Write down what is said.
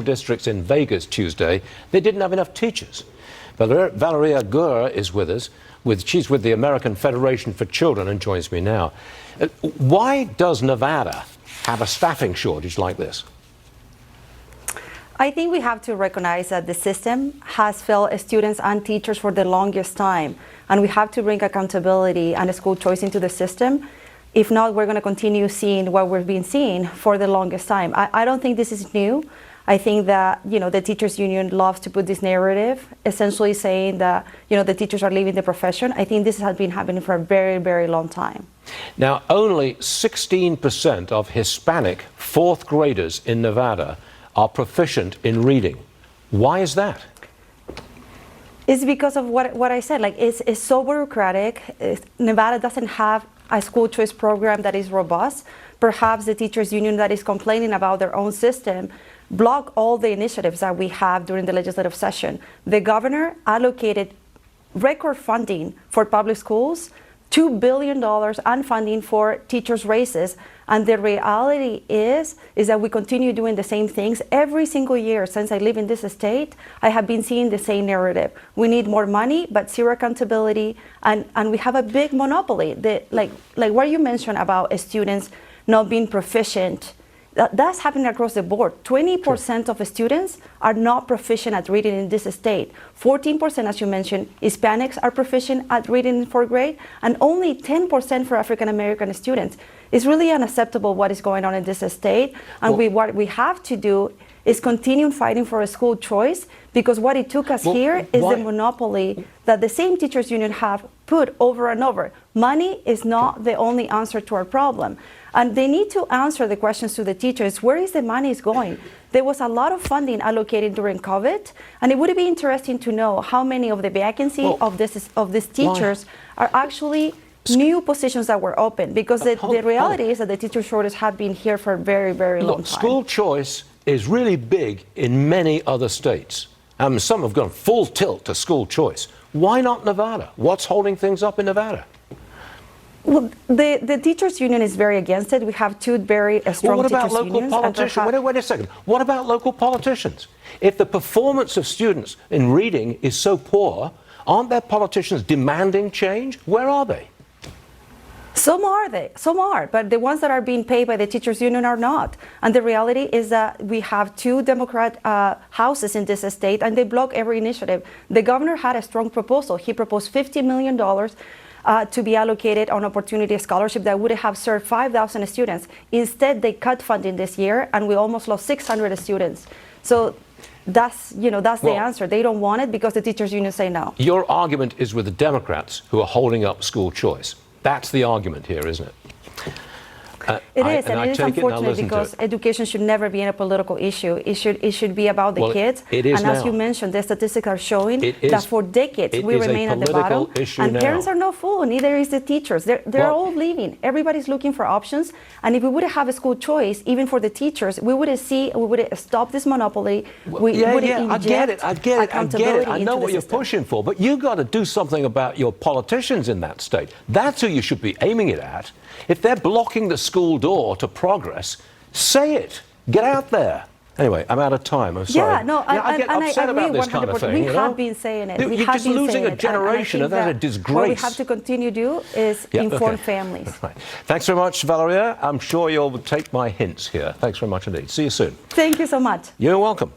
districts in Vegas Tuesday, they didn't have enough teachers. Valeria Gurr is with us. She's with the American Federation for Children and joins me now. Why does Nevada have a staffing shortage like this? I think we have to recognize that the system has failed students and teachers for the longest time, and we have to bring accountability and school choice into the system. If not, we're going to continue seeing what we've been seeing for the longest time. I don't think this is new. I think that, the teachers union loves to put this narrative, essentially saying that, the teachers are leaving the profession. I think this has been happening for a very, very long time. Now, only 16% of Hispanic fourth graders in Nevada are proficient in reading. Why is that? It's because of what I said. It's so bureaucratic. Nevada doesn't have a school choice program that is robust. Perhaps the teachers union that is complaining about their own system block all the initiatives that we have during the legislative session. The governor allocated record funding for public schools, $2 billion and funding for teachers' raises. And the reality is that we continue doing the same things. Every single year since I live in this state, I have been seeing the same narrative. We need more money, but zero accountability. And we have a big monopoly. Like what you mentioned about students not being proficient, that's happening across the board. 20% of students are not proficient at reading in this state. 14%, as you mentioned, Hispanics are proficient at reading in fourth grade, and only 10% for African American students. It's really unacceptable what is going on in this state, and what we have to do is continue fighting for a school choice, because what it took us here is the monopoly that the same teachers union have put over and over. Money is not the only answer to our problem. And they need to answer the questions to the teachers. Where is the money going? There was a lot of funding allocated during COVID, and it would be interesting to know how many of the vacancies of these teachers are actually new positions that were open, because the reality is that the teacher shortage have been here for a very, very long time. School choice is really big in many other states. Some have gone full tilt to school choice. Why not Nevada? What's holding things up in Nevada? Well, the teachers union is very against it. We have two very strong teachers unions. Wait a second. What about local politicians? If the performance of students in reading is so poor, aren't there politicians demanding change? Where are they? Some are, but the ones that are being paid by the teachers union are not. And the reality is that we have two Democrat houses in this state, and they block every initiative. The governor had a strong proposal. He proposed $50 million to be allocated on opportunity scholarship that would have served 5,000 students. Instead, they cut funding this year, and we almost lost 600 students. So that's the answer. They don't want it because the teachers union say no. Your argument is with the Democrats who are holding up school choice. That's the argument here, isn't it? It is unfortunate, because education should never be a political issue. It should be about the kids. It is and as you mentioned, the statistics are showing that for decades we remain at the bottom. And parents are no fool, neither is the teachers. They're all leaving. Everybody's looking for options. And if we would have a school choice, even for the teachers, we would stop this monopoly. I get it. I know what you're pushing for, but you've got to do something about your politicians in that state. That's who you should be aiming it at. If they're blocking the school door to progress, say it. Get out there. Anyway, I'm out of time. I'm sorry. I get upset about this kind of thing. We have been saying it. You're just losing a generation, and that's a disgrace. What we have to continue to do is inform families. Right. Thanks very much, Valeria. I'm sure you'll take my hints here. Thanks very much indeed. See you soon. Thank you so much. You're welcome.